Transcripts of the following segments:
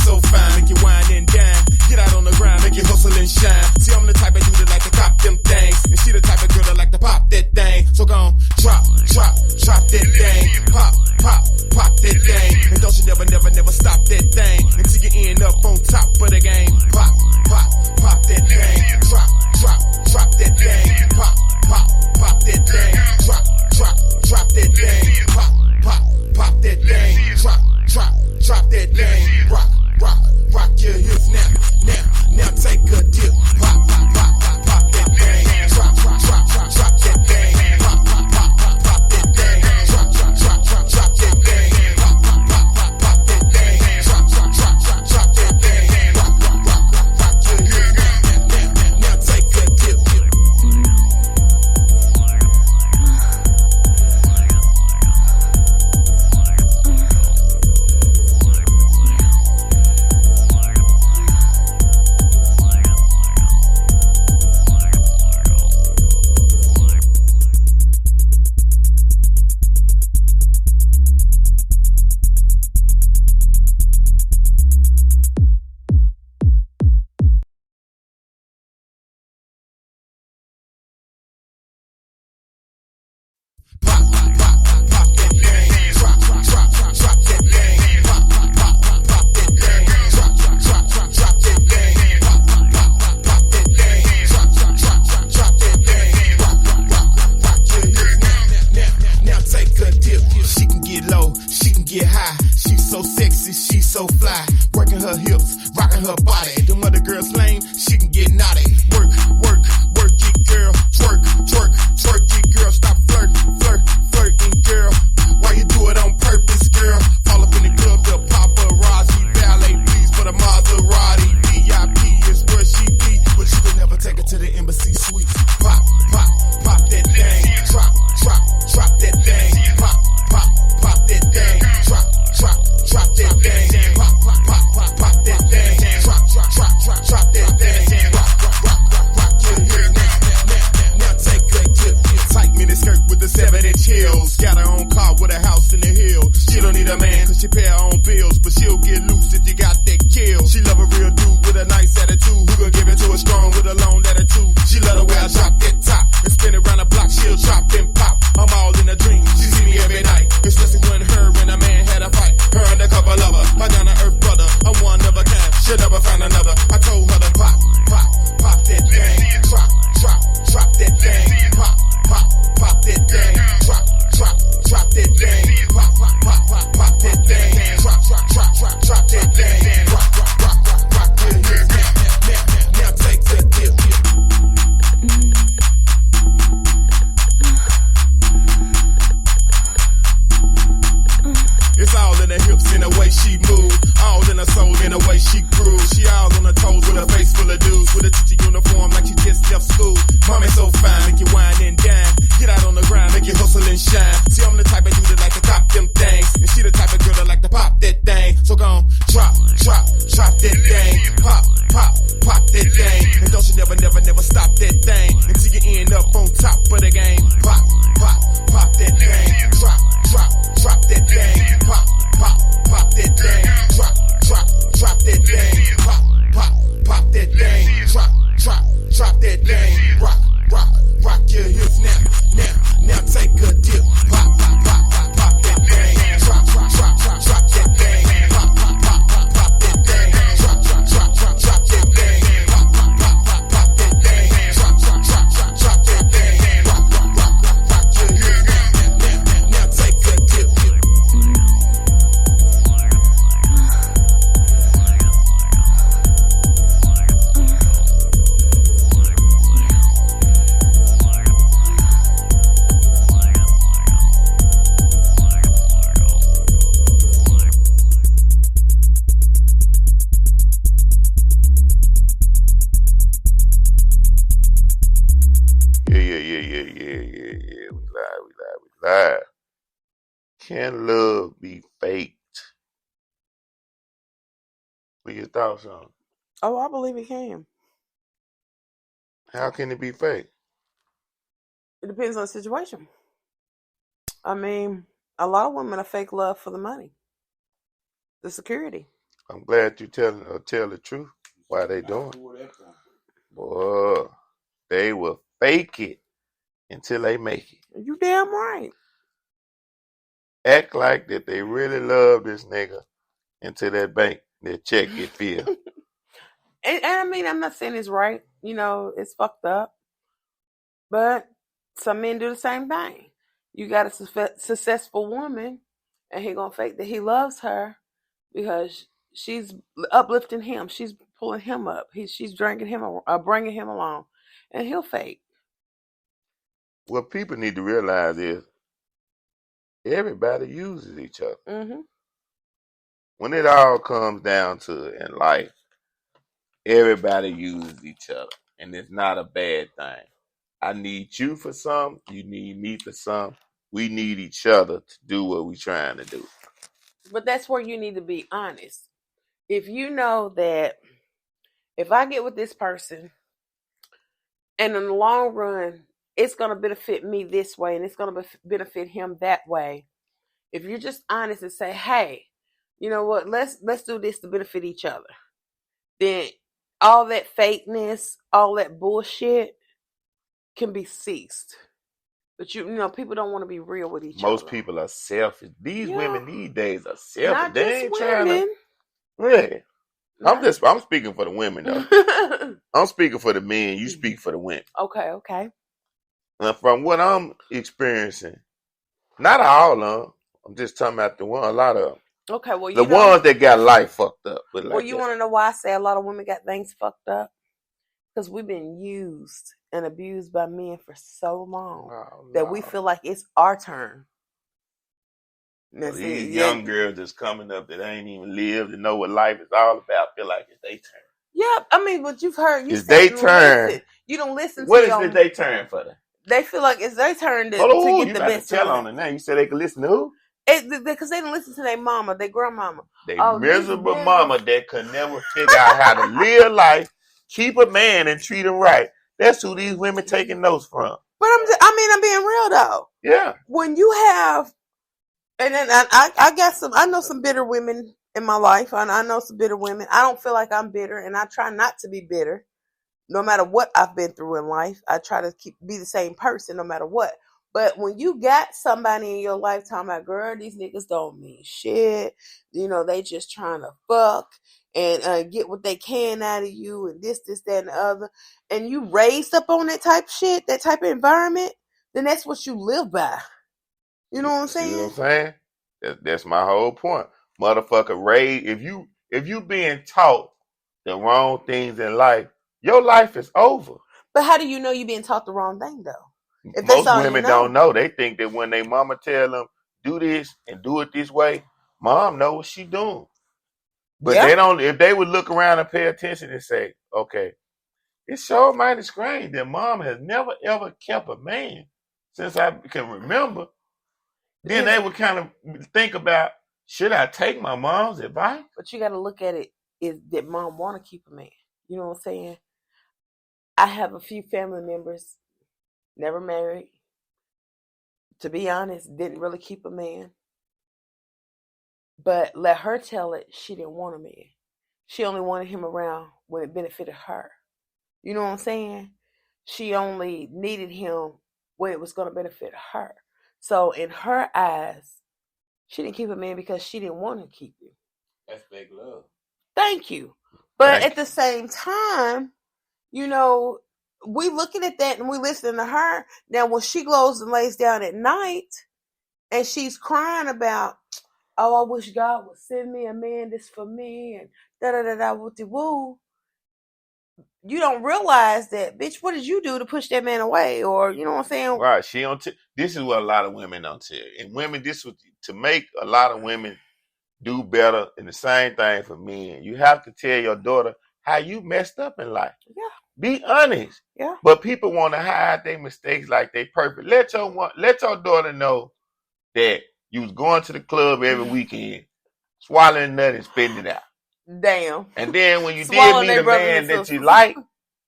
so fine, make you wine and dine. Get out on the grind, make you hustle and shine. See, I'm the type of dude that like to cop them things, and she the type of girl that like to pop that thing. So gon' drop that thing. Pop that thing. And don't you never stop that thing until you end up on top of the game. Pop that thing. Drop that thing. Pop that thing. Drop that thing. Pop that thing. Drop that thing. Rock your hips now take a dip. Pop that thing. Drop that thing. Pop that thing. Drop that thing. Pop that thing. Drop that thing. Rock your hips now take a dip. Can love be faked? What your thoughts on it? Oh, I believe it can. How can it be fake? It depends on the situation. I mean, a lot of women are fake love for the money, the security. I'm glad you tell the truth why they doing. Boy, they will fake it until they make it. You damn right. Act like that they really love this nigga until their check get filled. And I mean, I'm not saying it's right. You know, it's fucked up. But some men do the same thing. You got a successful woman, and he gonna fake that he loves her because she's uplifting him. She's pulling him up. She's drinking him, bringing him along, and he'll fake. What people need to realize is everybody uses each other. Mm-hmm. When it all comes down to it in life, everybody uses each other, and it's not a bad thing. I need you for some. You need me for some. We need each other to do what we're trying to do. But that's where you need to be honest. If you know that if I get with this person, and in the long run, it's going to benefit me this way, and it's going to benefit him that way. If you're just honest and say, "Hey, you know what? Let's do this to benefit each other," then all that fakeness, all that bullshit can be ceased. But you know, people don't want to be real with each other. Most people are selfish. These women these days are selfish. Not they just ain't women. trying to. Yeah. I'm speaking for the women though. I'm speaking for the men. You speak for the women. Okay. From what I'm experiencing, not all of them. I'm just talking about a lot of them. Okay, well, the ones that got life fucked up. Well, you want to know why I say a lot of women got things fucked up? Because we've been used and abused by men for so long that we feel like it's our turn. So these young girls that's coming up that ain't even lived and know what life is all about feel like it's their turn. Yeah, I mean, but you've heard. It's their turn. You don't listen to what is it their turn for them? They feel like it's their turn to get the best. Tell on it now. You said they could listen to who? Because they didn't listen to their mama, their grandmama. They miserable mama that could never figure out how to live life, keep a man, and treat him right. That's who these women taking notes from. But I'm being real though. Yeah. When you have, and then I know some bitter women in my life. I know some bitter women. I don't feel like I'm bitter, and I try not to be bitter. No matter what I've been through in life, I try to be the same person no matter what. But when you got somebody in your life talking about, girl, these niggas don't mean shit. You know, they just trying to fuck and get what they can out of you and this, that, and the other. And you raised up on that type of shit, that type of environment, then that's what you live by. You know what I'm saying? You know what I'm saying? That's my whole point. Motherfucker, if you being taught the wrong things in life, your life is over. But how do you know you're being taught the wrong thing, though? If most women don't know. They think that when their mama tell them, do this and do it this way, mom know what she doing. But they don't. If they would look around and pay attention and say, okay, it's so mighty strange that mom has never, ever kept a man since I can remember. Then they would kind of think about, should I take my mom's advice? But you got to look at it, is that mom want to keep a man. You know what I'm saying? I have a few family members, never married. To be honest, didn't really keep a man. But let her tell it, she didn't want a man. She only wanted him around when it benefited her. You know what I'm saying? She only needed him when it was going to benefit her. So in her eyes, she didn't keep a man because she didn't want to keep him. That's big love. Thank you. But at the same time, you know, we looking at that and we listening to her. Now, when she goes and lays down at night and she's crying about, oh, I wish God would send me a man that's for me and da-da-da-da, woo-de-woo. You don't realize that, bitch, what did you do to push that man away? Or, you know what I'm saying? Right. This is what a lot of women don't tell. And women, this was to make a lot of women do better, and the same thing for men. You have to tell your daughter how you messed up in life. Yeah. Be honest. Yeah. But people want to hide their mistakes like they perfect. Let your daughter know that you was going to the club every weekend, swallowing nut and spitting it out. Damn. And then when you did meet a man that you like,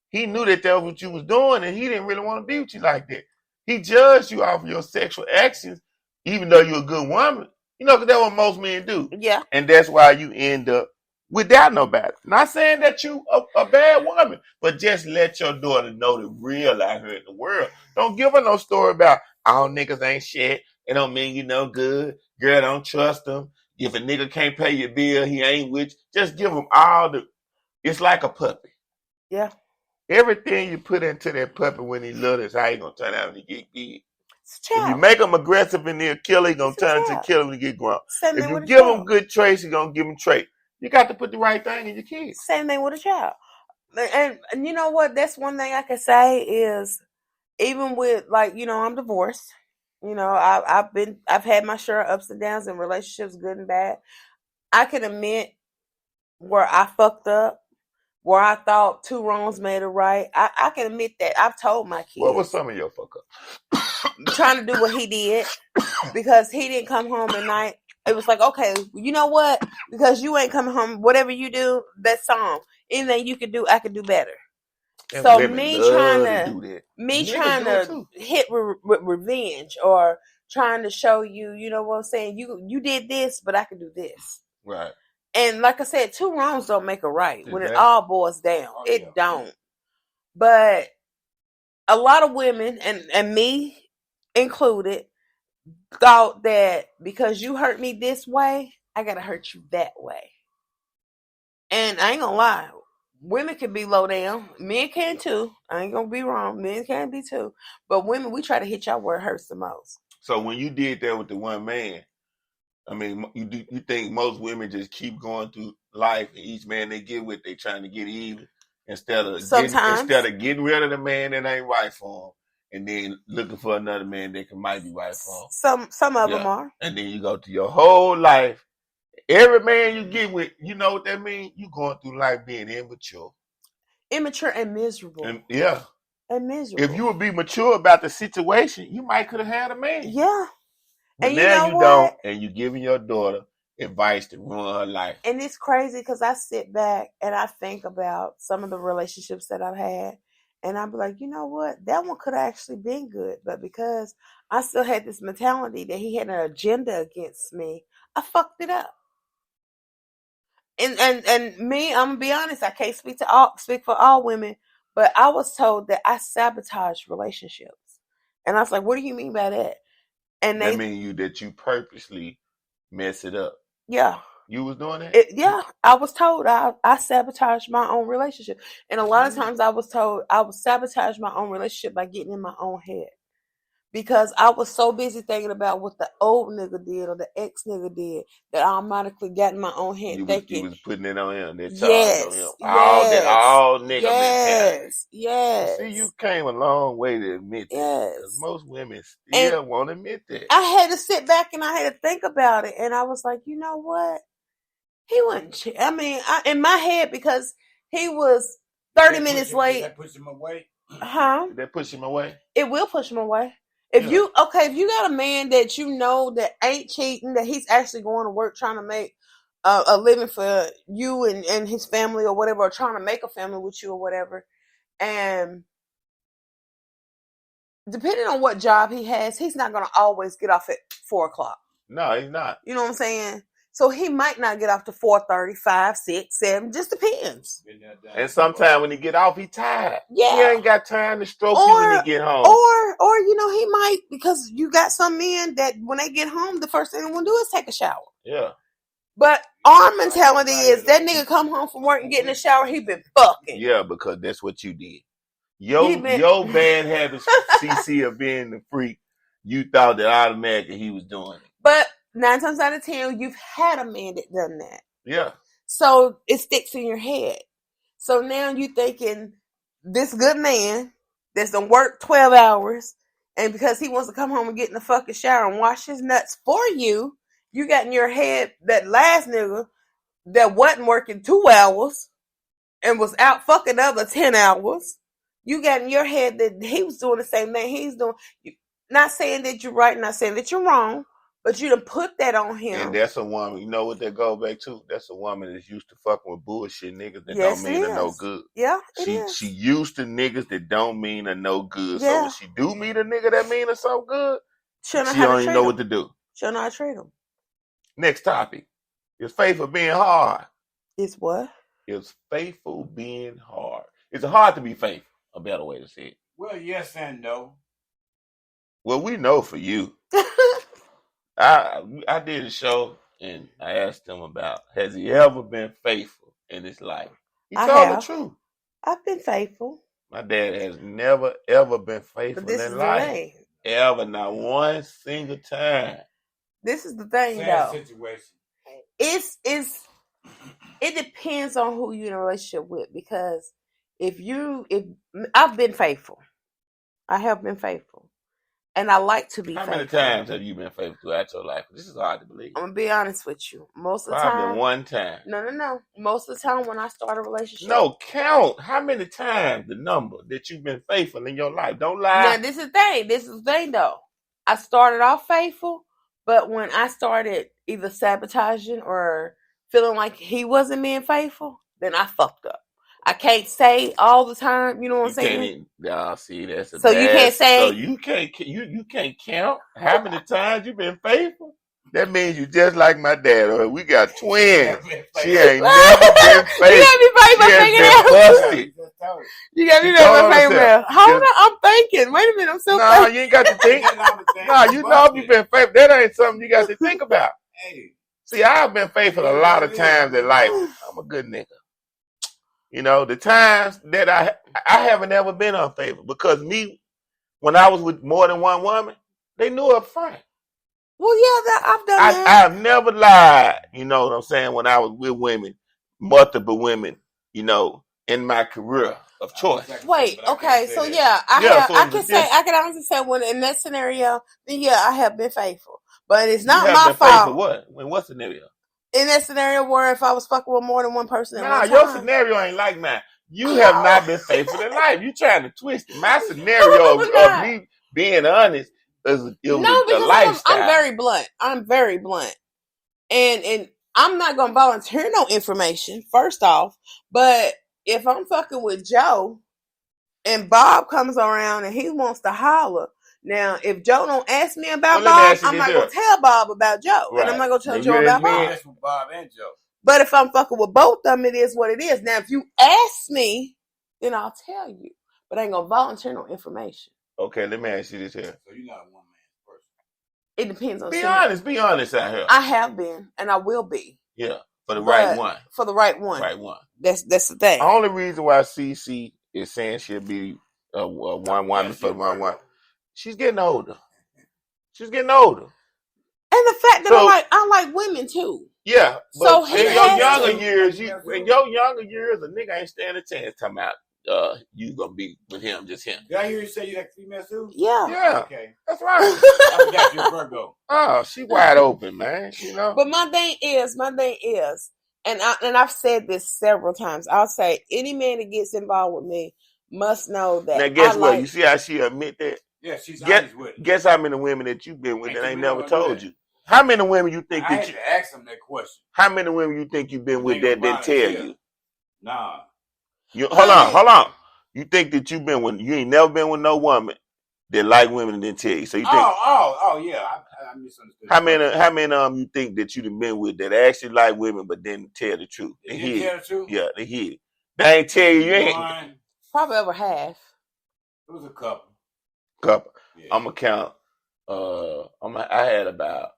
he knew that was what you was doing, and he didn't really want to be with you like that. He judged you off of your sexual actions, even though you're a good woman. You know, because that's what most men do. Yeah. And that's why you end up without nobody. Not saying that you a bad woman, but just let your daughter know the real out here in the world. Don't give her no story about all niggas ain't shit. It don't mean you no good. Girl, don't trust them. If a nigga can't pay your bill, he ain't with you. Just give him all the. It's like a puppy. Yeah. Everything you put into that puppy when he little is how he gonna turn out when he get big. If you make him aggressive and he'll kill, he gonna turn into a killer when he get grown. If you give him good traits, he gonna give him traits. You got to put the right thing in your kids. Same thing with a child. And you know what? That's one thing I can say is, even with, like, you know, I'm divorced. You know, I've had my share of ups and downs in relationships, good and bad. I can admit where I fucked up, where I thought two wrongs made a right. I can admit that. I've told my kids. What was some of your fuck up? Trying to do what he did, because he didn't come home at night. It was like, okay, you know what? Because you ain't coming home, whatever you do, that's on. Anything you can do, I can do better. And so me trying to do that. trying to hit with revenge, or trying to show you, you know what I'm saying? You did this, but I can do this. Right. And like I said, two wrongs don't make a right. When it all boils down, it don't. But a lot of women, and me included, thought that because you hurt me this way, I gotta hurt you that way. And I ain't gonna lie, women can be low down. Men can too. I ain't gonna be wrong. Men can be too. But women, we try to hit y'all where it hurts the most. So when you did that with the one man, I mean, you think most women just keep going through life, and each man they get with, they trying to get even, instead of getting rid of the man that ain't right for them, and then looking for another man that might be right for them. Some of them are. And then you go through your whole life. Every man you get with, you know what that means? You going through life being immature. Immature and miserable. And miserable. If you would be mature about the situation, you might could have had a man. Yeah. But and now you don't, and you giving your daughter advice to ruin her life. And it's crazy because I sit back and I think about some of the relationships that I've had, and I'm like, you know what? That one could have actually been good, but because I still had this mentality that he had an agenda against me, I fucked it up. And me, I'm gonna be honest, I can't speak for all women, but I was told that I sabotaged relationships, and I was like, what do you mean by that? And that mean that you purposely mess it up. Yeah. You was doing that? I was told I sabotaged my own relationship. And a lot of times I was told I would sabotage my own relationship by getting in my own head. Because I was so busy thinking about what the old nigga did or the ex nigga did that I automatically got in my own head thinking. You was putting it on him. That yes, on him. Yes. All nigga mentality. Yes. See, you came a long way to admit that. Because most women still won't admit that. I had to sit back and I had to think about it. And I was like, you know what? He wouldn't. I mean, in my head, because he was 30 minutes late. Did that push him away? Huh? Did that push him away? It will push him away. If you got a man that you know that ain't cheating, that he's actually going to work trying to make a living for you and his family or whatever, or trying to make a family with you or whatever, and depending on what job he has, he's not going to always get off at 4:00. No, he's not. You know what I'm saying? So he might not get off to 4:30, 5, 6, 7. Just depends. And sometimes when he get off, he tired. Yeah, he ain't got time to stroke you when he get home. Or you know, he might, because you got some men that when they get home, the first thing they want to do is take a shower. Yeah. But our mentality is that nigga come home from work and get in the shower, he been fucking. Yeah, because that's what you did. Your bad habits, CC, of being the freak, you thought that automatically he was doing it. But 9 times out of 10, you've had a man that done that. Yeah. So it sticks in your head. So now you thinking this good man that's done work 12 hours, and because he wants to come home and get in the fucking shower and wash his nuts for you, you got in your head that last nigga that wasn't working 2 hours and was out fucking other 10 hours. You got in your head that he was doing the same thing he's doing. Not saying that you're right, not saying that you're wrong, but you done put that on him. And that's a woman, you know what that go back to? That's a woman that's used to fucking with bullshit niggas that don't mean her no good. Yeah, she used to niggas that don't mean her no good. Yeah. So when she do meet a nigga that mean her so good, she don't even know what to do. She'll know how to treat him. Next topic. Is faithful being hard? It's what? Is faithful being hard? Is it hard to be faithful? A better way to say it. Well, yes and no. Well, we know for you. I did a show and I asked him about has he ever been faithful in his life? He told the truth. I've been faithful. My dad has never ever been faithful But this in is life. the thing. Ever, not one single time. This is the thing, Sad though. situation. It depends on who you're in a relationship with, because if I've been faithful, I have been faithful, and I like to be. How faithful. many times have you been faithful throughout your life? This is hard to believe. I'm gonna be honest with you. Most of the Probably time, one time. No. Most of the time, when I start a relationship, No, count how many times the number that you've been faithful in your life. Don't lie. Now, this is the thing, though. I started off faithful, but when I started either sabotaging or feeling like he wasn't being faithful, then I fucked up. I can't say all the time, you know what I'm saying? See, that's a so bad, you can't say. So you can't count how many times you've been faithful. That means you just like my dad. We got twins. She ain't never been faithful. You gotta be faithful, busted. You gotta be faithful, faithful. Hold on, I'm thinking. Wait a minute, I'm still thinking. You ain't got to think. You know you've been faithful. That ain't something you got to think about. Hey. See, I've been faithful a lot of times in life. I'm a good nigga. You know, the times that I haven't ever been unfaithful because when I was with more than one woman, they knew up front. Well, yeah, I've done that. I've never lied, you know what I'm saying, when I was with women, multiple women, you know, in my career of choice. Wait, okay, so yeah, I can honestly say when in that scenario, then yeah, I have been faithful. But it's not my fault. What? In what scenario? In that scenario where if I was fucking with more than one person at one time. Your scenario ain't like mine. You have not been faithful in life. You trying to twist it. My scenario of me being honest is a lifestyle. I'm very blunt. I'm very blunt. And I'm not going to volunteer no information, first off. But if I'm fucking with Joe and Bob comes around and he wants to holler, now, if Joe don't ask me about Bob, I'm not going to tell Bob about Joe. Right. And I'm not going to tell Joe about Bob. That's with Bob and Joe. But if I'm fucking with both of them, it is what it is. Now, if you ask me, then I'll tell you. But I ain't going to volunteer no information. Okay, let me ask you this here. So you're not a one-man person. It depends on... Be honest out here. I have been, and I will be. Yeah, for the right one. For the right one. Right one. That's the thing. The only reason why CC is saying she'll be a one woman for one woman. She's getting older. And the fact that I like women too. Yeah. So in your younger years, a nigga ain't standing a chance talking about you gonna be with him, just him. Did I hear you say you like female too? Yeah. Yeah. Okay. That's right. I forgot you're Virgo. Oh, she wide open, man. You know. But my thing is, and I've said this several times. I'll say any man that gets involved with me must know that. Now guess what? You see how she admit that? Yeah, she's honest with it. Guess how many women that you've been with that ain't never told you? How many women you think I had to ask them that question. How many women you think you've been with that didn't tell you? Nah. Hold on. You think that you ain't never been with no woman that like women and didn't tell you? So you think? Oh yeah. I misunderstood. How many you think that you've been with that actually like women but didn't tell the truth? They didn't tell the truth? Yeah, they hid it. They ain't tell you. You ain't. Probably over half. It was a couple. Yeah. I'm gonna count. I had about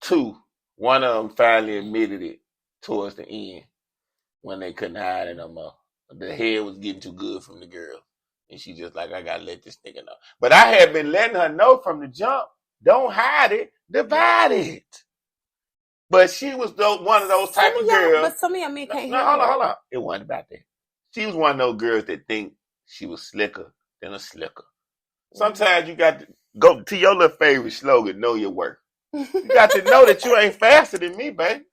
2. One of them finally admitted it towards the end when they couldn't hide it no more. The head was getting too good from the girl, and she just like, I gotta let this nigga know. But I had been letting her know from the jump. Don't hide it, divide it. But she was one of those type of girls. But some of y'all men can't hear. Hold on. It wasn't about that. She was one of those girls that think she was slicker than a slicker. Sometimes you got to go to your little favorite slogan, know your worth. You got to know that you ain't faster than me, baby.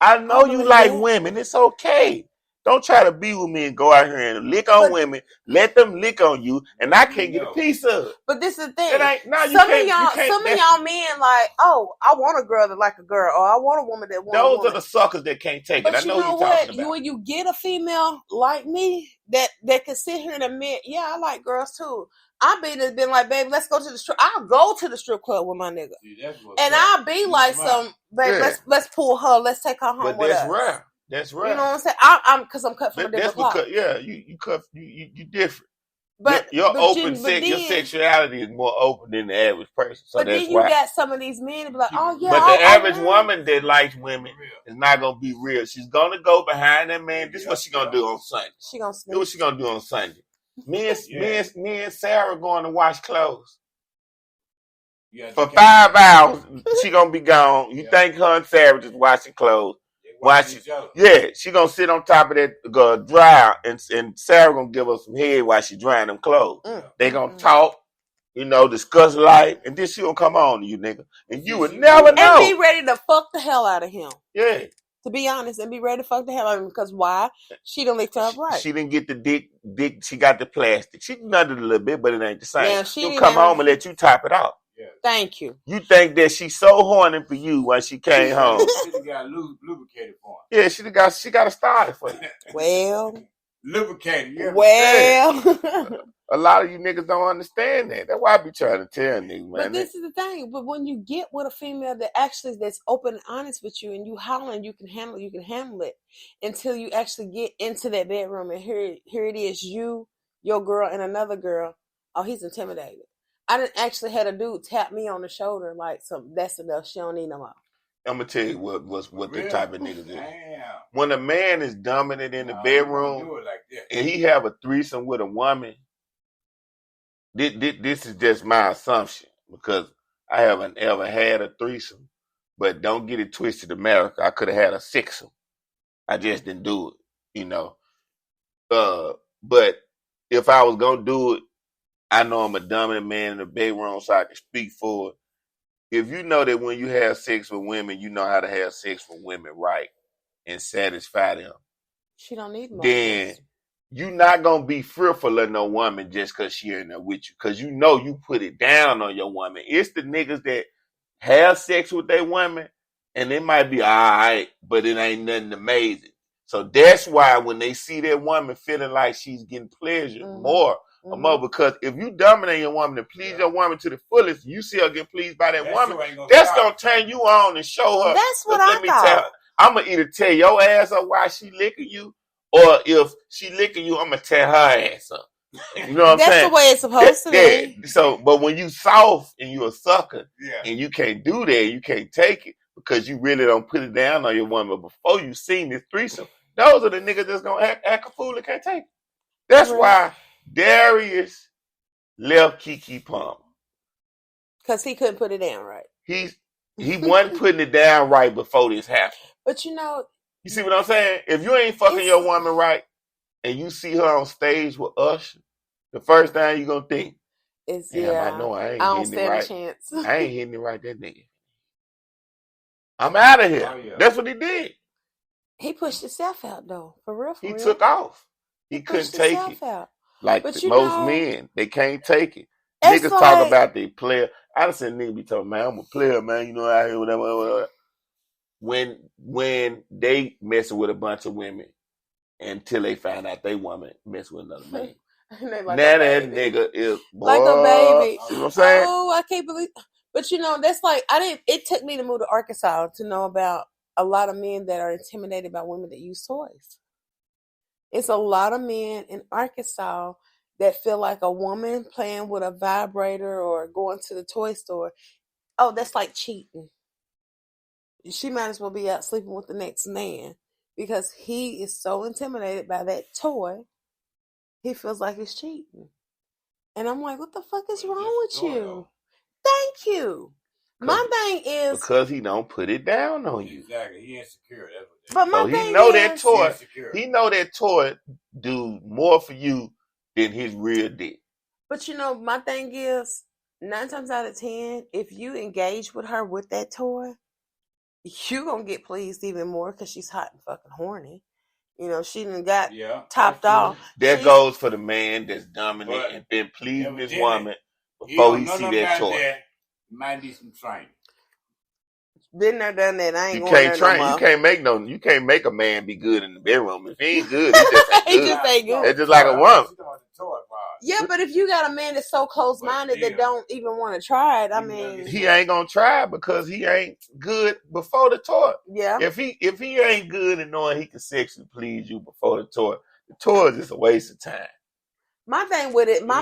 I know you like women. It's okay. Don't try to be with me and go out here and lick on women. Let them lick on you, and I can't get a piece of it. But this is the thing. Some of y'all men like, oh, I want a girl that like a girl, or I want a woman that wants a woman. Those are the suckers that can't take it. I know what you're talking about. When you get a female like me that can sit here and admit, yeah, I like girls too. I been like, babe, let's go to the strip. I'll go to the strip club with my nigga. See, that's what's And up. I'll be like, babe, let's pull her. Let's take her home But with that's us. rare. That's rare. You know what I'm saying? I'm cut from a different cloth. Because, you different. But your your sexuality is more open than the average person. So but that's then you why. got some of these men to be like, oh yeah. But the average woman that likes women is not gonna be real. She's gonna go behind that man. This is what she gonna do on Sunday. She gonna sneak. This is what she gonna do on Sunday. Me and Sarah going to wash clothes. For 5 hours, she gonna be gone. You think her and Sarah just washing clothes? She gonna sit on top of that dryer, and Sarah gonna give her some head while she drying them clothes. They gonna talk, discuss life, and then she gonna come on to you, nigga, and you would never know. And be ready to fuck the hell out of him. Yeah. To be honest, and be ready to fuck the hell out of him, because why? She done licked her up right. She didn't get the dick. She got the plastic. She nutted a little bit, but it ain't the same. Yeah, she'll come home and let you top it off. Yeah. Thank you. You think that she's so horny for you when she came home? She got lubricated for him. Yeah, she got a started for you. Well, lubricated. Yeah. Well, a lot of you niggas don't understand that. That's why I be trying to tell niggas, man. But this is the thing. But when you get with a female that's open and honest with you, and you hollering, you can handle it until you actually get into that bedroom, and here it is, you, your girl, and another girl. Oh, he's intimidated. I didn't actually had a dude tap me on the shoulder like, that's enough. She don't need no more. I'm gonna tell you what the type of niggas is. Damn. When a man is dominant in the bedroom and he have a threesome with a woman, this is just my assumption because I haven't ever had a threesome. But don't get it twisted, America. I could have had a sixsome. I just didn't do it, But if I was gonna do it, I know I'm a dominant man in the bedroom, so I can speak for it. If you know that when you have sex with women, you know how to have sex with women right and satisfy them. She don't need more. Then you're not gonna be fearful of no woman just because she in there with you, because you put it down on your woman. It's the niggas that have sex with their women and it might be all right, but it ain't nothing amazing. So that's why when they see that woman feeling like she's getting pleasure more, because if you dominate your woman and please your woman to the fullest, you see her get pleased by that woman, that's gonna turn you on and show her. That's what I thought. I'm gonna either tear your ass up while she licking you, or if she licking you, I'm gonna tear her ass up. You know what I'm saying? That's the way it's supposed to be. So, but when you soft and you a sucker, and you can't do that, you can't take it because you really don't put it down on your woman. But before you seen this threesome, those are the niggas that's gonna act a fool and can't take it. That's why Darius left Keke Palmer. Because he couldn't put it down right. He wasn't putting it down right before this happened. But you see what I'm saying? If you ain't fucking your woman right and you see her on stage with Usher, the first thing you gonna think is, I know I ain't hitting it right. Chance. I ain't hitting it right, that nigga. I'm out of here. Oh, yeah. That's what he did. He pushed himself out though, for real. He took off. He couldn't take it. Out. Like most men, they can't take it. Niggas talk about they player. I done seen niggas be talking, man, I'm a player, man. Out here, whatever. When they messing with a bunch of women until they find out they woman messing with another man. Like now that nigga is like a baby. You know what I'm saying? Oh, I can't believe. But that's like it took me to move to Arkansas to know about a lot of men that are intimidated by women that use toys. It's a lot of men in Arkansas that feel like a woman playing with a vibrator or going to the toy store, oh, that's like cheating. She might as well be out sleeping with the next man because he is so intimidated by that toy, he feels like it's cheating. And I'm like, what the fuck is wrong with you? Thank you. My thing is because he don't put it down on you. Exactly, he insecure. But my thing he know that toy. He know that toy do more for you than his real dick. But my thing is 9 times out of 10, if you engage with her with that toy, you gonna get pleased even more because she's hot and fucking horny. She done got topped off. That goes for the man that's dominant and been pleasing his woman before he see that toy. Might need some training. Been there, done that. I ain't you going can't there train. no more. You can't make a man be good in the bedroom. If he ain't good, he just ain't good. He just ain't good. It's just like a woman. Yeah, but if you got a man that's so close-minded that don't even want to try it, I mean, he ain't gonna try because he ain't good before the toy. Yeah. If he ain't good at knowing he can sexually please you before the toy is just a waste of time. My thing with it, my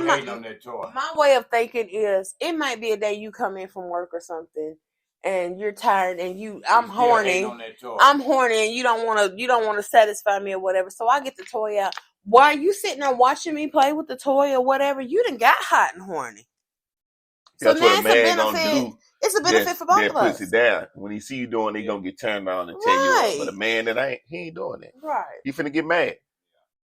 way of thinking is, it might be a day you come in from work or something, and you're tired, and I'm horny, and you don't want to satisfy me or whatever. So I get the toy out. Why are you sitting there watching me play with the toy or whatever? You done got hot and horny. That's so what now a man gonna do. It's a benefit for both of us. That puts it down. When he see you doing it, he gonna get turned around and tell you up. But a man that he ain't doing that. Right. He finna get mad.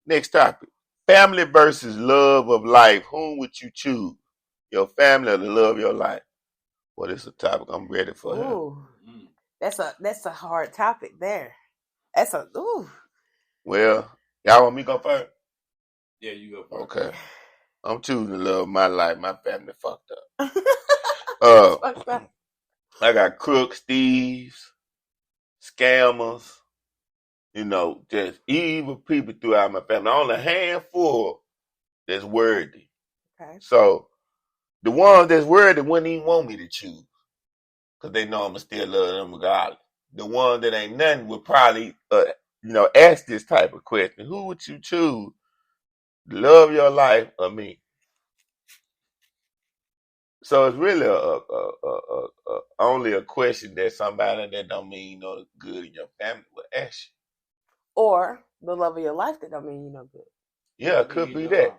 Next topic. Family versus love of life. Whom would you choose? Your family or the love of your life? Well, this is a topic I'm ready for. Ooh. That's a hard topic there. Well, y'all want me to go first? Yeah, you go first. Okay. I'm choosing the love of my life. My family fucked up. I got crooks, thieves, scammers, just evil people throughout my family. Only a handful that's worthy. Okay. So the ones that's worthy wouldn't even want me to choose because they know I'm going to still love them regardless. The ones that ain't nothing would probably, ask this type of question. Who would you choose? Love your life or me? So it's really only a question that somebody that don't mean good in your family would ask you. Or the love of your life that don't mean you no good. Yeah, it could be that.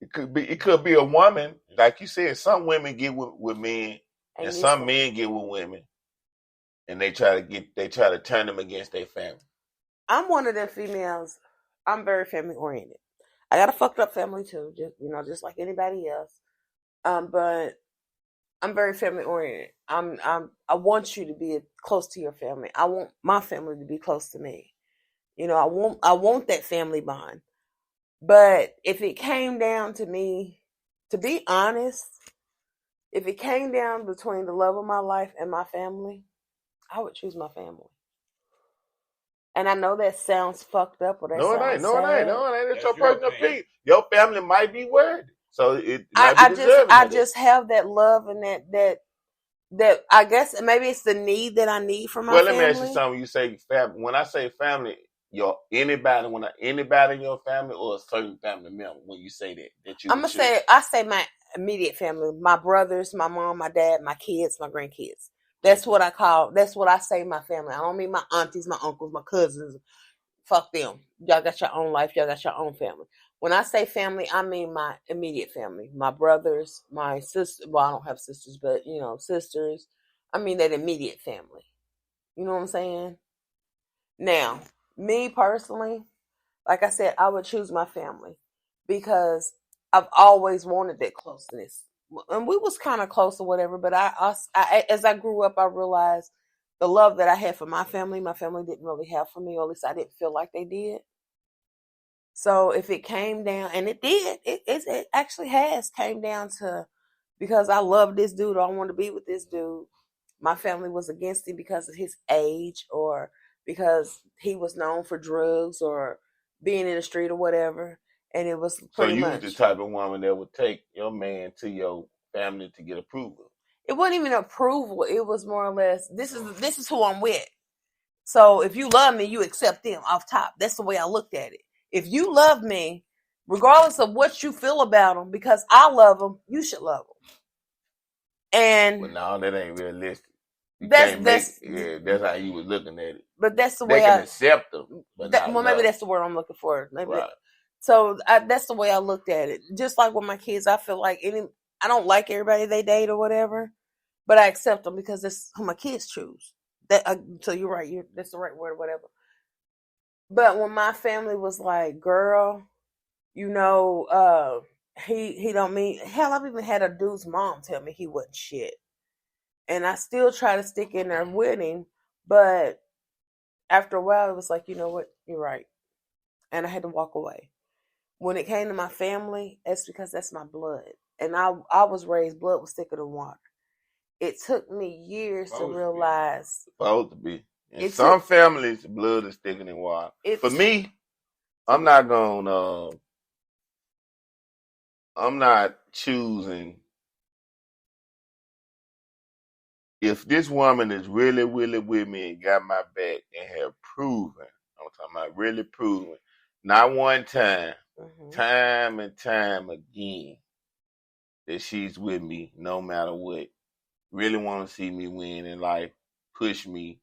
It could be a woman, like you said. Some women get with men, and some men get with women, and they try to turn them against their family. I'm one of them females. I'm very family oriented. I got a fucked up family too, just like anybody else. But I'm very family oriented. I want you to be close to your family. I want my family to be close to me. I want that family bond. But if it came down to me, to be honest, if it came down between the love of my life and my family, I would choose my family. And I know that sounds fucked up, or that sounds sad. No, it ain't. It's your personal opinion. Your family might be worthy, so it might be deserving. I just have that love and that I guess maybe it's the need that I need for my family. Well, let me ask you something. You say family. When I say family, anybody in your family or a certain family member, when you say that I say my immediate family, my brothers, my mom, my dad, my kids, my grandkids. That's what I say my family. I don't mean my aunties, my uncles, my cousins. Fuck them. Y'all got your own life. Y'all got your own family. When I say family, I mean my immediate family. My brothers, my sister. Well, I don't have sisters, but sisters. I mean that immediate family. You know what I'm saying? Now, me personally, like I said, I would choose my family because I've always wanted that closeness. And we was kind of close or whatever, but I, as I grew up, I realized the love that I had for my family didn't really have for me, or at least I didn't feel like they did. So if it came down, and it did, it actually has came down to, because I love this dude or I want to be with this dude, my family was against him because of his age or because he was known for drugs or being in the street or whatever. And it was pretty much. So you was the type of woman that would take your man to your family to get approval. It wasn't even approval. It was more or less, this is who I'm with. So if you love me, you accept them off top. That's the way I looked at it. If you love me, regardless of what you feel about them, because I love them, you should love them. And but no, that ain't realistic. That's how you was looking at it. But that's the way they can accept them. But maybe that's the word I'm looking for. Maybe right. So that's the way I looked at it. Just like with my kids, I feel like I don't like everybody they date or whatever, but I accept them because that's who my kids choose. So you're right. That's the right word, whatever. But when my family was like, girl, he don't mean, hell, I've even had a dude's mom tell me he wasn't shit. And I still try to stick in there with him. But after a while, it was like, you know what? You're right. And I had to walk away. When it came to my family, it's because that's my blood. And I was raised, blood was thicker than water. It took me years to realize. Supposed to be. In some families, blood is thicker than water. For me, I'm not going to I'm not choosing. If this woman is really, really with me and got my back and have proven, I'm talking about really proven, not one time, time and time again, that she's with me no matter what, really want to see me win in life, push me,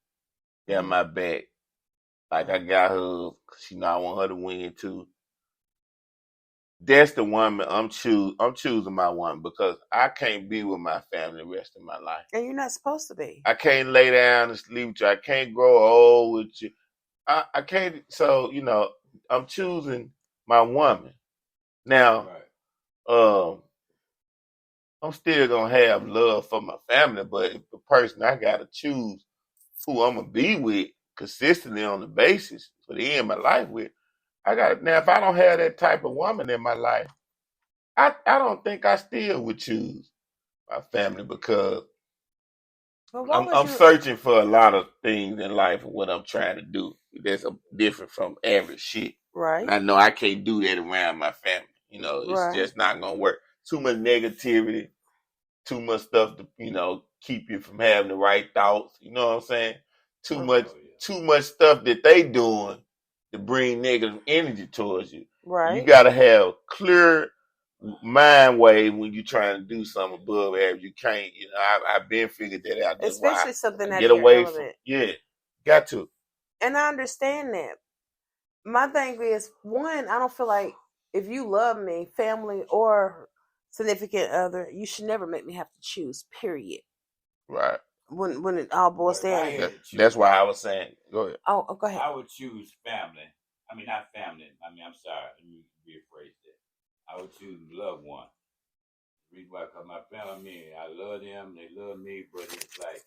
got my back, like I got her, cause I want her to win too. That's the woman I'm choosing my woman because I can't be with my family the rest of my life. And you're not supposed to be. I can't lay down and sleep with you. I can't grow old with you. I can't. So I'm choosing my woman. Now, I'm still gonna have love for my family, but if the person I gotta choose who I'm gonna be with consistently on the basis for the end of my life with, now if I don't have that type of woman in my life, I don't think I still would choose my family because I'm searching for a lot of things in life and what I'm trying to do that's different from average shit. Right. And I know I can't do that around my family. It's just not gonna work. Too much negativity, too much stuff to, keep you from having the right thoughts. You know what I'm saying? Too much stuff that they doing to bring negative energy towards you. Right. You gotta have clear mind wave when you're trying to do something above average. You can't, I've been figured that out. That's especially why something that get away from. Yeah, got to. And I understand that. My thing is, one, I don't feel like if you love me, family or significant other, you should never make me have to choose. Period. Right. When it all boils down. That's why I was saying. Go ahead. Oh, go ahead. I would choose family. I mean, not family. I'm sorry. Let me rephrase that. I would choose loved one. The reason why, because my family, I love them, they love me, but it's like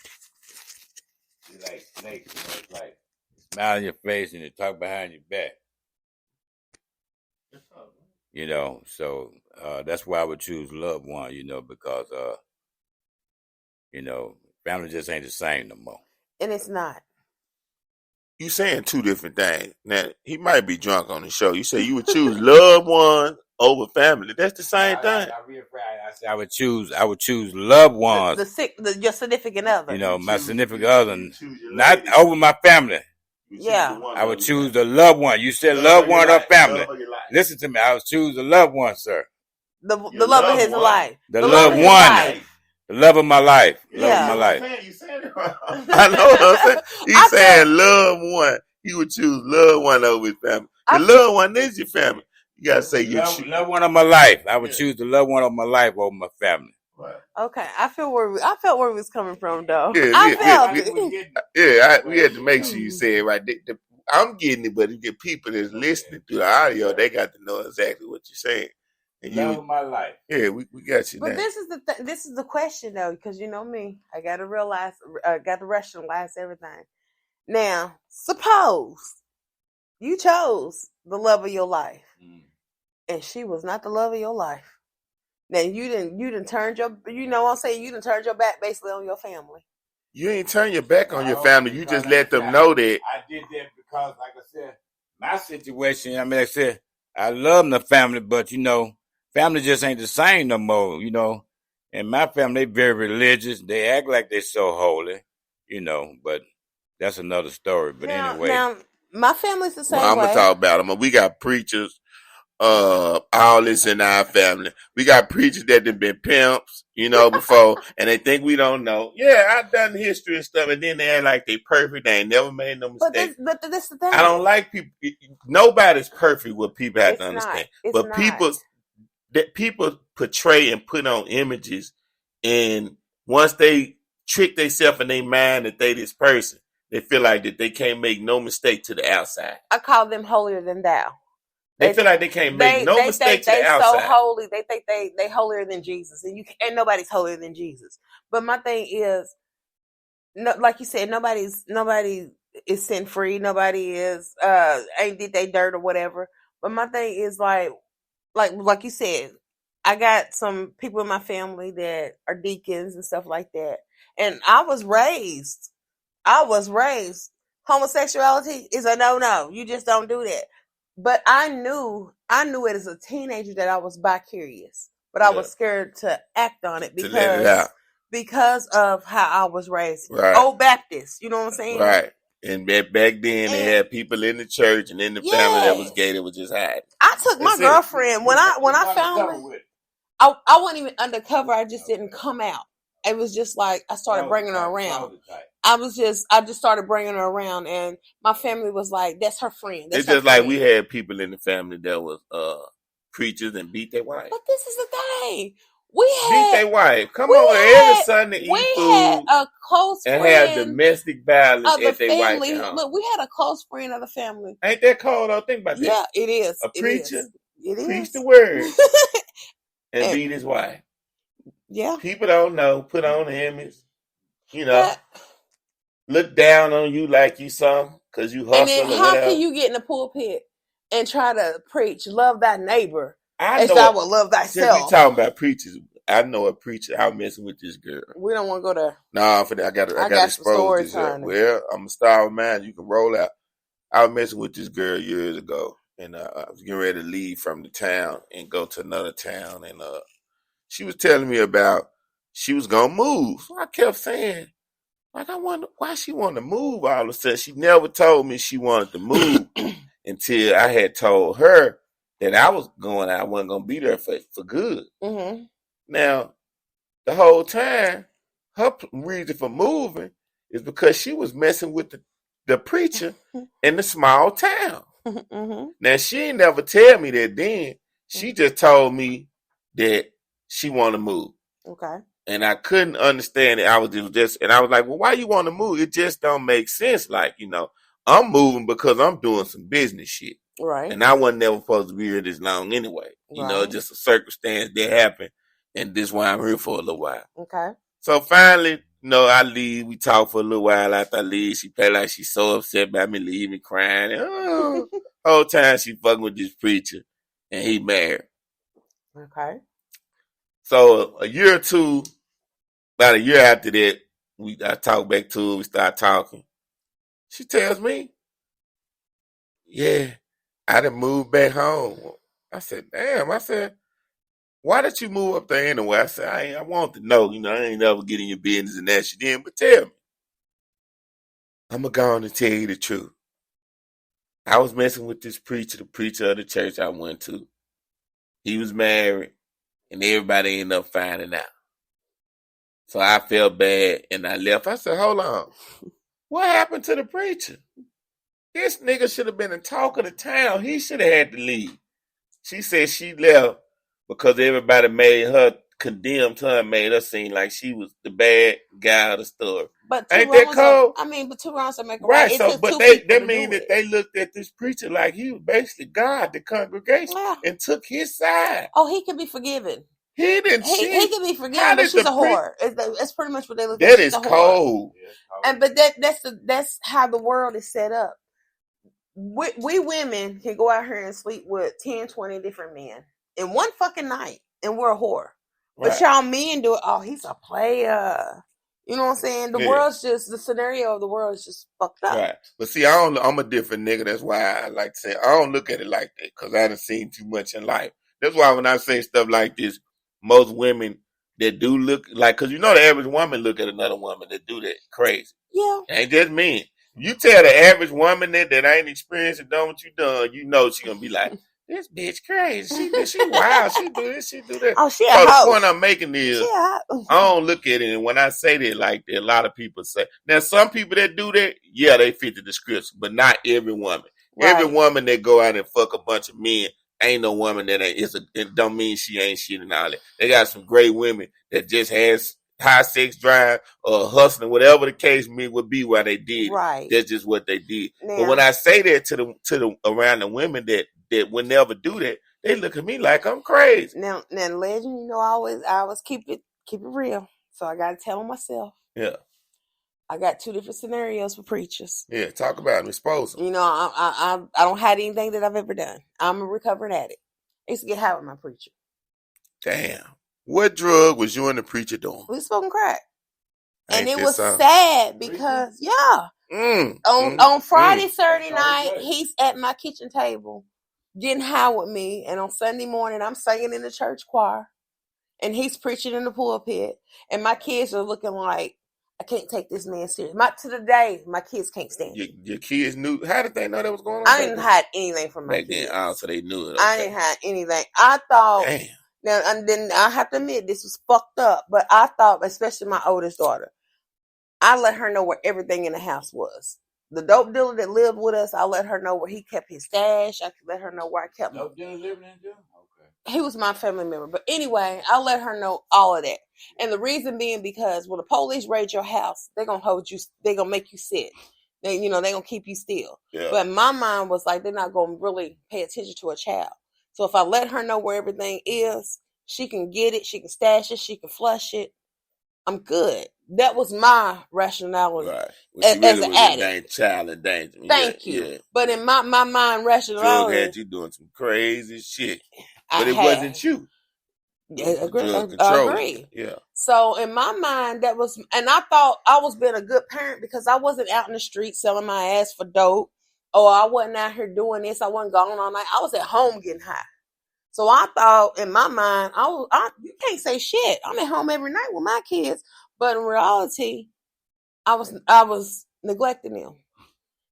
snakes, it's like smile in your face and they talk behind your back. So that's why I would choose loved one, because family just ain't the same no more. And it's not. You saying two different things. Now, he might be drunk on the show. You say you would choose loved ones over family. That's the same thing. I said I would choose loved ones. Your significant other. My significant other, not over my family. Yeah. I would choose the loved one. You said loved one or family. Listen to me. I would choose the loved one, sir. The love of his life. The loved one. The love of my life. Love of my life. You saying it wrong. I know what I'm saying. He's saying loved one. He would choose loved one over his family. The loved one is your family. You gotta say you choose loved one of my life. I would choose the loved one of my life over my family. Right. Okay, I felt where he was coming from, though. Yeah, I felt it. We had to make sure you say it right. I'm getting it, but the people that's listening to the audio, they got to know exactly what you're saying. And love of my life. Yeah, we got you. But now. This is the question though, because you know me, I got to rationalize everything. Now, suppose you chose the love of your life, and she was not the love of your life. Now you didn't turn your, you know what I'm saying? You didn't turn your back basically on your family. You ain't turn your back on your family. You just let them know that. I did that because, like I said, my situation. I mean, like I said, I love the family, but family just ain't the same no more. And my family, they very religious. They act like they so holy. But that's another story. But anyway, now my family's the same way. I'm gonna talk about them. We got preachers. All this in our family. We got preachers that have been pimps, before, and they think we don't know. Yeah, I've done history and stuff, and then they act like they perfect. They ain't never made no mistake. But this the thing. I don't like people. Nobody's perfect. What people have to understand. But people portray and put on images, and once they trick themselves in their mind that they this person, they feel like that they can't make no mistake to the outside. I call them holier than thou. They feel like they can't make no mistake to the outside. They so holy. They think they holier than Jesus, and ain't nobody's holier than Jesus. But my thing is, like you said, nobody is sin free. Nobody is ain't did they dirt or whatever. But my thing is like you said, I got some people in my family that are deacons and stuff like that, and I was raised. Homosexuality is a no. You just don't do that. But I knew it as a teenager that I was bi-curious. but I was scared to act on it to let it out. because of how I was raised. Right. Old Baptist, you know what I'm saying? Right. And back then they had people in the church and in the family that was gay that was just hiding. I took my girlfriend when I found her. I wasn't even undercover. I just didn't come out. It was just like I started bringing her around. I just started bringing her around, and my family was like, "That's her friend." It's just like we had people in the family that was preachers and beat their wife. But this is the thing. We beat their wife. Come over every Sunday, eat food. We had a close friend and have domestic violence at their wife. Look, we had a close friend of the family. Ain't that cold? Though? Think about that. Yeah, it is. A preacher preach the word and beat his wife. Yeah. People don't know. Put on the image. You know, look down on you like you some because you hustle. And then how can you get in the pulpit and try to preach love thy neighbor as thou will love thyself? Since we talking about preachers, I know a preacher out messing with this girl. We don't want to go there. Nah, for that I got to expose this girl. Well, I'm a star of mine. You can roll out. I was messing with this girl years ago, and I was getting ready to leave from the town and go to another town, and she was telling me about she was gonna move. So I kept saying, like, I wonder why she wanted to move all of a sudden. She never told me she wanted to move until I had told her that I was going out. I wasn't gonna be there for good. Mm-hmm. Now, the whole time, her reason for moving is because she was messing with the preacher in the small town. Mm-hmm. Now, she ain't never tell me that then. She just told me that she want to move. Okay. And I couldn't understand it. I was like, well, why you want to move? It just don't make sense. Like, you know, I'm moving because I'm doing some business shit. Right. And I wasn't never supposed to be here this long anyway. You know, just a circumstance that happened. And this is why I'm here for a little while. Okay. So finally, you know, I leave. We talk for a little while after I leave. She play like she's so upset about me leaving, crying. And, whole time she fucking with this preacher. And he married. Okay. So a year or two, about a year after that, I talk back to her. We start talking. She tells me, yeah, I done moved back home. I said, damn. I said, why did you move up there anyway? I said, I want to know. You know, I ain't never getting your business and that. She didn't, but tell me. I'm going to go on and tell you the truth. I was messing with this preacher, the preacher of the church I went to. He was married, and everybody ended up finding out. So I felt bad, and I left. I said, hold on. What happened to the preacher? This nigga should have been the talk of the town. He should have had to leave. She said she left because everybody made her condemned her and made her seem like she was the bad guy of the story. But ain't that cold? But 2 wrongs don't make a right. right. So, but that mean that they looked at this preacher like he was basically God, the congregation, and took his side. Oh, he can be forgiven. He didn't. He can be forgiven, but she's a whore. That's pretty much what they look at. That is cold. And but that's how the world is set up. We women can go out here and sleep with 10, 20 different men in one fucking night, and we're a whore. Right. But y'all men do it. Oh, he's a player. You know what I'm saying? The scenario of the world is just fucked up. Right. But see, I'm a different nigga. That's why I like to say I don't look at it like that because I done seen too much in life. That's why when I say stuff like this, most women that do look like, because you know the average woman look at another woman that do that crazy. Yeah. It ain't just men. You tell the average woman that ain't experienced and done what you done, you know she gonna be like, this bitch crazy. She wild. She do this, she do that. Oh, she so the point I'm making is, I don't look at it. And when I say that like that, a lot of people say, now some people that do that, yeah, they fit the description, but not every woman. Right. Every woman that go out and fuck a bunch of men ain't no woman that ain't. It don't mean she ain't shit and all that. They got some great women that just has high sex drive or hustling, whatever the case would be why they did. Right. That's just what they did. Now, but when I say that to the around the women that would never do that, they look at me like I'm crazy. Now, legend, you know, I always keep it real. So I gotta tell them myself. Yeah. I got 2 different scenarios for preachers. Yeah, talk about it, expose them. You know, I don't hide anything that I've ever done. I'm a recovering addict. I used to get high with my preacher. Damn. What drug was you and the preacher doing? We smoking crack. And it was sad because, on Friday, Saturday night, he's at my kitchen table getting high with me. And on Sunday morning, I'm singing in the church choir. and he's preaching in the pulpit, and my kids are looking like, I can't take this man serious. To the day, my kids can't stand it. Your kids knew. How did they know that was going on? I didn't hide anything from my back kids. then. Oh, so they knew it. Okay. I didn't hide anything. I thought. Damn. Now, and then I have to admit, this was fucked up. But I thought, especially my oldest daughter, I let her know where everything in the house was. The dope dealer that lived with us, I let her know where he kept his stash. I let her know where I kept. Dope dealer living in jail? Okay. He was my family member. But anyway, I let her know all of that. And the reason being because when the police raid your house, they're going to hold you. They're going to make you sit. They're going to keep you still. Yeah. But my mind was like, they're not going to really pay attention to a child. So if I let her know where everything is, she can get it. She can stash it. She can flush it. I'm good. That was my rationality. Right. As really an addict. Child in danger. Thank you. Yeah. But in my mind, rationality. Drug had you doing some crazy shit. But it wasn't you. Agree. Yeah. So in my mind, that was, and I thought I was being a good parent because I wasn't out in the street selling my ass for dope. Or I wasn't out here doing this. I wasn't going all night. I was at home getting high. So I thought in my mind, you can't say shit. I'm at home every night with my kids. But in reality, I was neglecting them.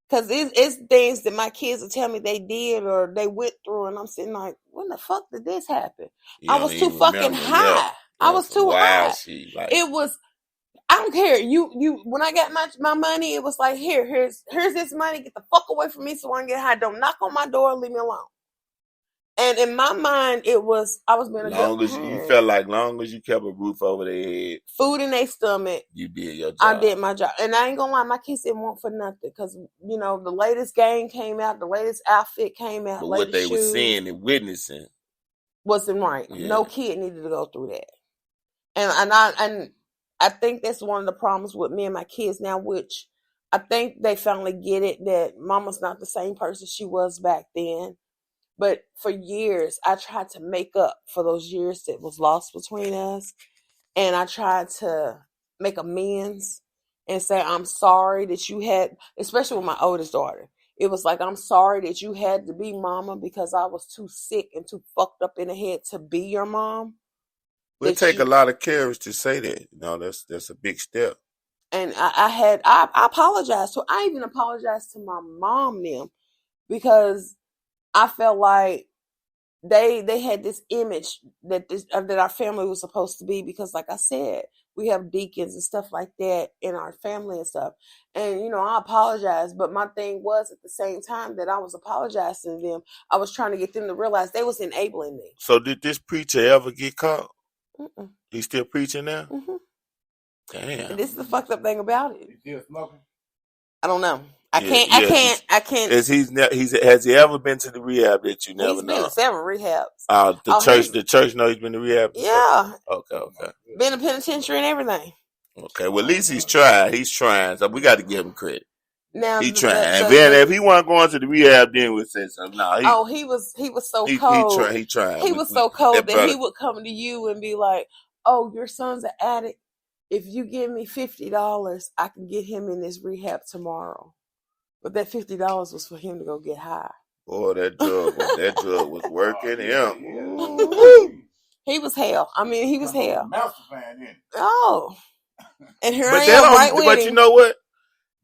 Because it's things that my kids will tell me they did or they went through. And I'm sitting like, when the fuck did this happen? I was too fucking high. I was too high. It was, I don't care. You. When I got my money, it was like, here's this money. Get the fuck away from me so I can get high. Don't knock on my door. Leave me alone. And in my mind, I was being a good parent. You felt like long as you kept a roof over their head, food in their stomach, you did your job. I did my job. And I ain't gonna lie, my kids didn't want for nothing because, the latest game came out, the latest outfit came out. But what they were seeing and witnessing wasn't right. Yeah. No kid needed to go through that. And I think that's one of the problems with me and my kids now, which I think they finally get it, that mama's not the same person she was back then. But for years, I tried to make up for those years that was lost between us. And I tried to make amends and say, I'm sorry that you had, especially with my oldest daughter. It was like, I'm sorry that you had to be mama because I was too sick and too fucked up in the head to be your mom. It take a lot of courage to say that. That's a big step. And I apologized to her. I even apologized to my mom them because I felt like they had this image that our family was supposed to be, because like I said, we have deacons and stuff like that in our family and stuff. And, I apologize. But my thing was, at the same time that I was apologizing to them, I was trying to get them to realize they was enabling me. So did this preacher ever get caught? Mm-mm. He's still preaching now? Mm-hmm. Damn. And this is the fucked up thing about it. You still smoking? I don't know. I can't. Has he ever been to the rehab that you never know? He's been to several rehabs. The church know he's been to rehab? Yeah. Okay. Been to penitentiary and everything. Okay, well, at least he's trying. He's trying, so we got to give him credit. Now he's trying. If he wasn't going to the rehab, then we'd say something. No, he was so cold. He tried. He was so cold that he would come to you and be like, "Oh, your son's an addict. If you give me $50, I can get him in this rehab tomorrow." But that $50 was for him to go get high. Boy, that drug was working him. He was hell. I mean, he was hell. Mouse fan, in. Oh, and here I am right with him. But you know what?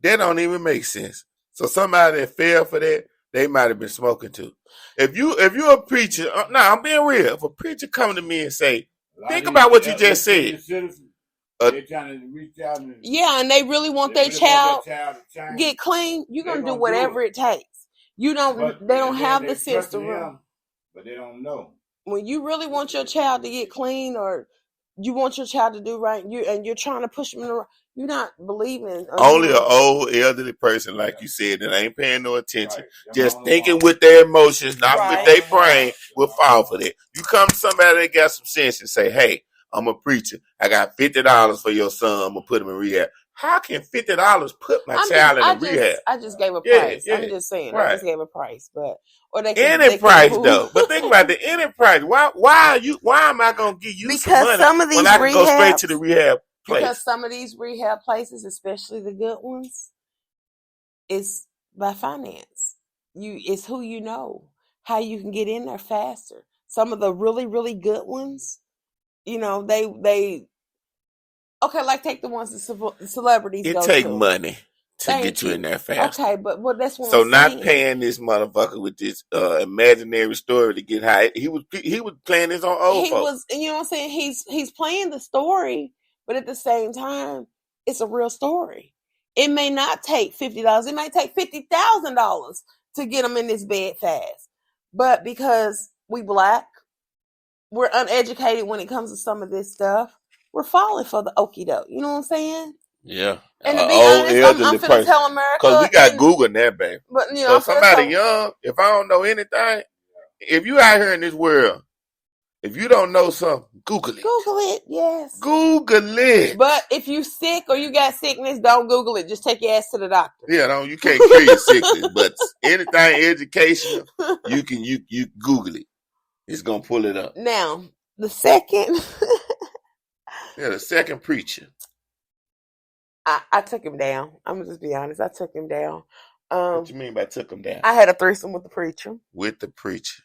That don't even make sense. So somebody that fell for that, they might have been smoking too. If you're a preacher, I'm being real. If a preacher come to me and say, think about what you just said. They're trying to reach out and they really want their child to get clean. You're gonna do whatever it takes. They don't have the sense to run. But they don't know. When you really want your child to get clean, or you want your child to do right, you're trying to push them in the right, you're not believing. Only an old elderly person, like you said, that ain't paying no attention, just thinking with their emotions, not with their brain, will fall for that. You come to somebody that got some sense and say, "Hey, I'm a preacher. I got $50 for your son. I'm gonna put him in rehab." How can $50 put my child in rehab? I just gave a price. Yeah, I'm just saying. Right. I just gave a price, but any price though. But think about the any price. Why am I gonna give you some money some of these when I can go straight to the rehab place? Because some of these rehab places, especially the good ones, it's by finance. It's who you know, how you can get in there faster. Some of the really, really good ones, you know, they okay, like take the ones the celebrities It go take to. money to Thank get you in there fast. Okay, but well, that's what So I'm not saying. paying this motherfucker with this imaginary story to get high. He was playing this on old folks. You know what I'm saying? He's playing the story, but at the same time, it's a real story. It may not take $50. It might take $50,000 to get him in this bed fast. But because we Black, we're uneducated when it comes to some of this stuff. We're falling for the okie doke. You know what I'm saying? Yeah. And to be honest, I'm finna tell America. Because we got Google now, baby. But, you know, so somebody young, if I don't know anything, if you out here in this world, if you don't know something, Google it. Google it, yes. Google it. But if you sick or you got sickness, don't Google it. Just take your ass to the doctor. Yeah, no, you can't cure your sickness. But anything educational, you Google it. It's gonna pull it up. Now, the second the second preacher. I took him down. I'm gonna just be honest. I took him down. What you mean by took him down? I had a threesome with the preacher. With the preacher.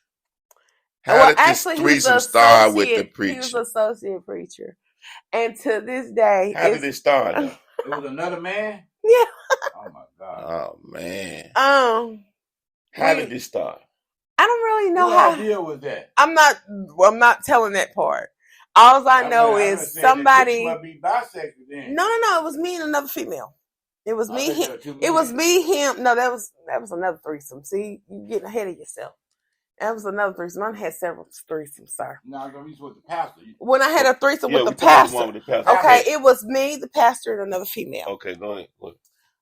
How did this threesome start with the preacher? He was an associate preacher. And to this day... How did it start, though? It was another man? Yeah. Oh, my God. Oh, man. How did it start? I don't really know what idea was that? I'm not telling that part. All I know is somebody... Must be bisexual then. No. It was me and another female. It was me, him. It was me, him. No, that was another threesome. See, you're getting ahead of yourself. That was another threesome. I had several threesomes, sir. No, I'm going to use with the pastor. When I had a threesome with the pastor. Okay, it was me, the pastor, and another female. Okay, go ahead.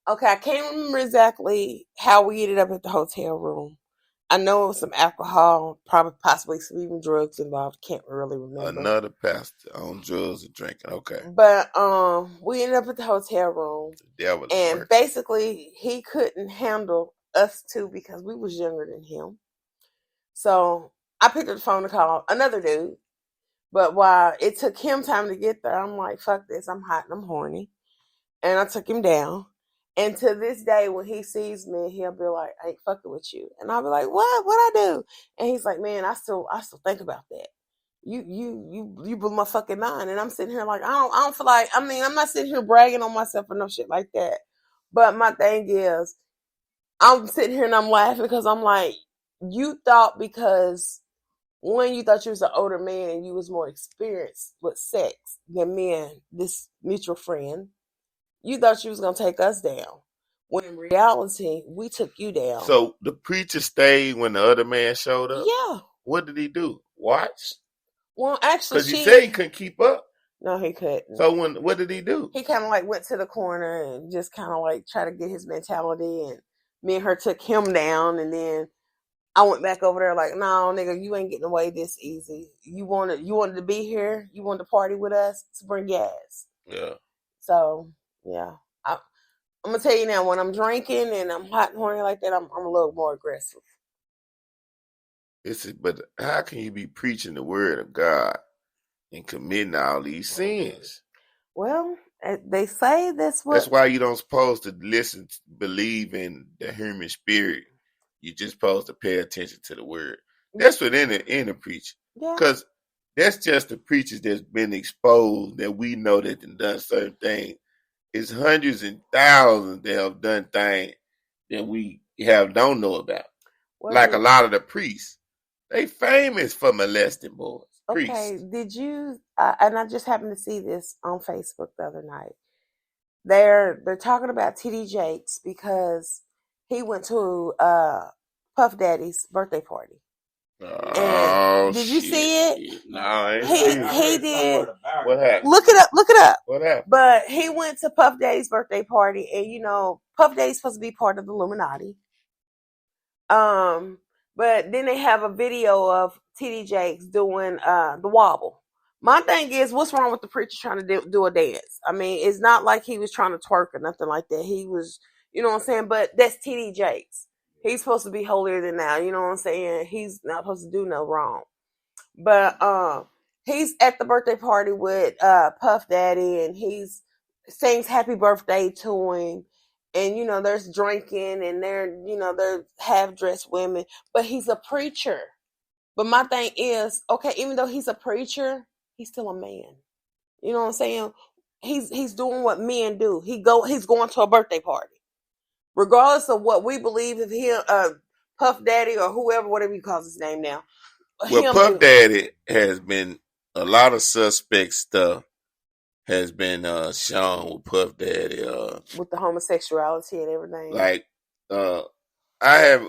Okay, I can't remember exactly how we ended up at the hotel room. I know it was some alcohol, possibly some even drugs involved. Can't really remember. Another pastor on drugs and drinking. Okay. But we ended up at the hotel room. And basically he couldn't handle us two because we was younger than him. So I picked up the phone to call another dude. But while it took him time to get there, I'm like, fuck this, I'm hot and I'm horny. And I took him down. And to this day, when he sees me, he'll be like, I ain't fucking with you. And I'll be like, what? What'd I do? And he's like, man, I still think about that. You blew my fucking mind. And I'm sitting here like, I don't feel like, I'm not sitting here bragging on myself or no shit like that. But my thing is, I'm sitting here and I'm laughing because I'm like, you thought because one, you thought you was an older man and you was more experienced with sex than me and this mutual friend. You thought you was going to take us down. When in reality, we took you down. So the preacher stayed when the other man showed up? Yeah. What did he do? Watch? Well, actually, because you said he couldn't keep up. No, he couldn't. So what did he do? He kind of like went to the corner and just kind of like try to get his mentality. And me and her took him down. And then I went back over there like, no, nigga, you ain't getting away this easy. You wanted to be here. You wanted to party with us. So bring your ass. Yeah. So... yeah, I'm gonna tell you now. When I'm drinking and I'm hot and horny like that, I'm a little more aggressive. But how can you be preaching the word of God and committing all these sins? Well, they say that's why you don't supposed to believe in the human spirit. You're just supposed to pay attention to the word. That's what in the preaching. Because that's just the preachers that's been exposed that we know that they've done certain things. It's hundreds and thousands that have done things that we don't know about. Like a lot of the priests. They famous for molesting boys. Priests. Okay, did you, and I just happened to see this on Facebook the other night. They're talking about T.D. Jakes because he went to Puff Daddy's birthday party. Oh, did you see it? No, I ain't he did. What happened? Look it up. What happened? But he went to Puff Daddy's birthday party, and Puff Daddy's supposed to be part of the Illuminati. But then they have a video of T.D. Jakes doing the wobble. My thing is, what's wrong with the preacher trying to do a dance? I mean, it's not like he was trying to twerk or nothing like that. He was, you know what I'm saying? But that's T.D. Jakes. He's supposed to be holier than thou, you know what I'm saying? He's not supposed to do no wrong. But he's at the birthday party with Puff Daddy, and he's sings happy birthday to him. And, there's drinking, and they're half-dressed women. But he's a preacher. But my thing is, okay, even though he's a preacher, he's still a man. You know what I'm saying? He's doing what men do. He's going to a birthday party. Regardless of what we believe of him, Puff Daddy or whoever, whatever he calls his name now. Well, Him Puff Daddy has been a lot of suspect stuff has been shown with Puff Daddy. With the homosexuality and everything. Like I have,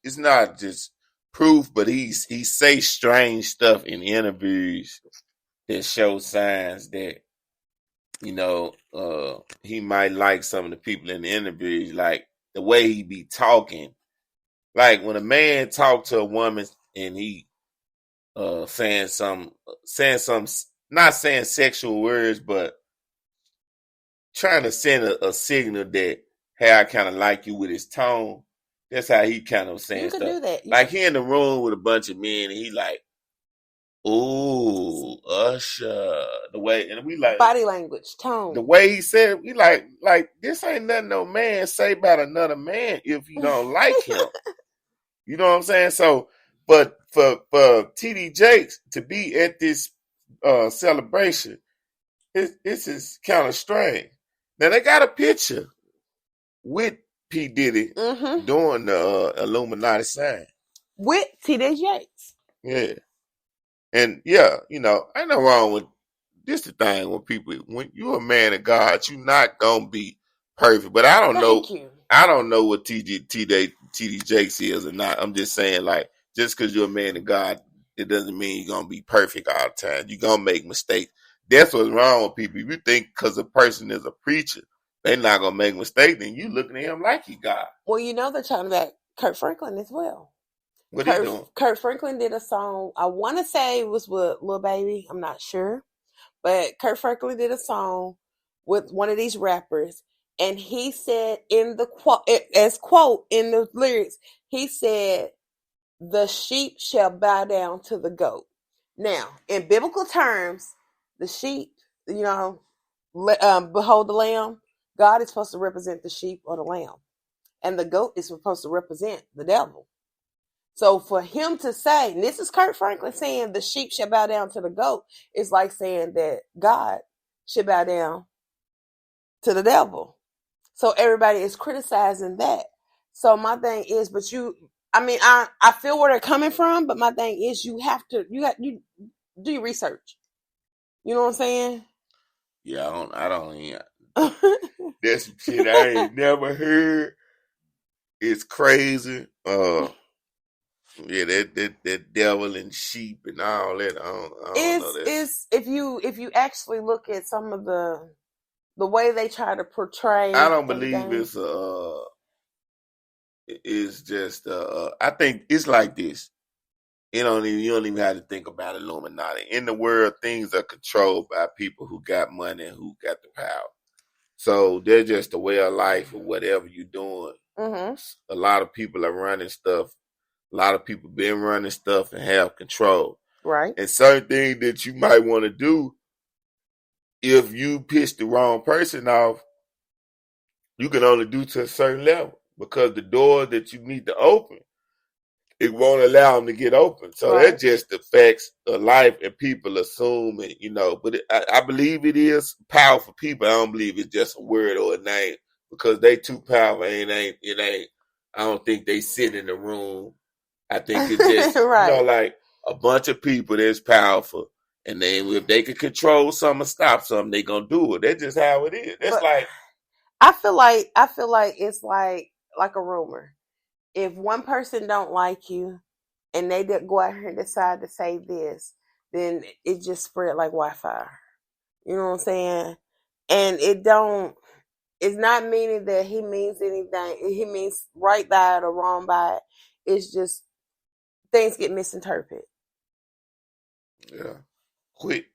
it's not just proof, but he say strange stuff in interviews that show signs that, you know, he might like some of the people in the interviews, like the way he be talking. Like when a man talk to a woman and he saying some, not saying sexual words, but trying to send a signal that, hey, I kind of like you with his tone. That's how he kind of saying stuff. Do that. Like he in the room with a bunch of men and he like, ooh, Usher. The way, and we like body language, tone. The way he said, we like this ain't nothing no man say about another man if you don't like him. You know what I'm saying? So, but for TD Jakes to be at this celebration, this is kind of strange. Now they got a picture with P. Diddy doing the Illuminati sign. With TD Jakes. Yeah. And yeah, you know, ain't no wrong with this the thing when you're a man of God, you're not gonna be perfect. But I don't know what TD Jakes is or not. I'm just saying, like, just because you're a man of God, it doesn't mean you're gonna be perfect all the time. You're gonna make mistakes. That's what's wrong with people. If you think because a person is a preacher, they're not gonna make mistakes, then you looking at him like he God. Well, you know they're talking about Kurt Franklin as well. What he doing? Kurt Franklin did a song. I want to say it was with Lil Baby. I'm not sure, but Kurt Franklin did a song with one of these rappers, and he said in the quote in the lyrics, he said, "The sheep shall bow down to the goat." Now, in biblical terms, the sheep, you know, behold the lamb. God is supposed to represent the sheep or the lamb, and the goat is supposed to represent the devil. So for him to say, and this is Kurt Franklin saying the sheep shall bow down to the goat, it's like saying that God should bow down to the devil. So everybody is criticizing that. So my thing is, I feel where they're coming from, but my thing is you do your research. You know what I'm saying? Yeah, I don't that's some shit I ain't never heard. It's crazy. Yeah, that devil and sheep and all that. I don't know that. It's if you actually look at some of the way they try to portray. I don't believe it's just I think it's like this. You don't even have to think about Illuminati. In the world, things are controlled by people who got money and who got the power. So they're just a way of life or whatever you're doing. Mm-hmm. A lot of people are running stuff. A lot of people been running stuff and have control. Right. And certain things that you might want to do, if you piss the wrong person off, you can only do to a certain level because the door that you need to open, it won't allow them to get open. So that just affects the life and people assume it, you know. But I believe it is powerful people. I don't believe it's just a word or a name because they too powerful. It ain't. I don't think they sit in the room. I think it's just, you know, like a bunch of people that's powerful. And then if they can control something or stop something, they gonna do it. That's just how it is. That's like I feel like it's like a rumor. If one person don't like you and they go out here and decide to say this, then it just spread like wildfire. You know what I'm saying? And it's not meaning that he means anything. He means right by it or wrong by it. It's just things get misinterpreted. Yeah. Quick.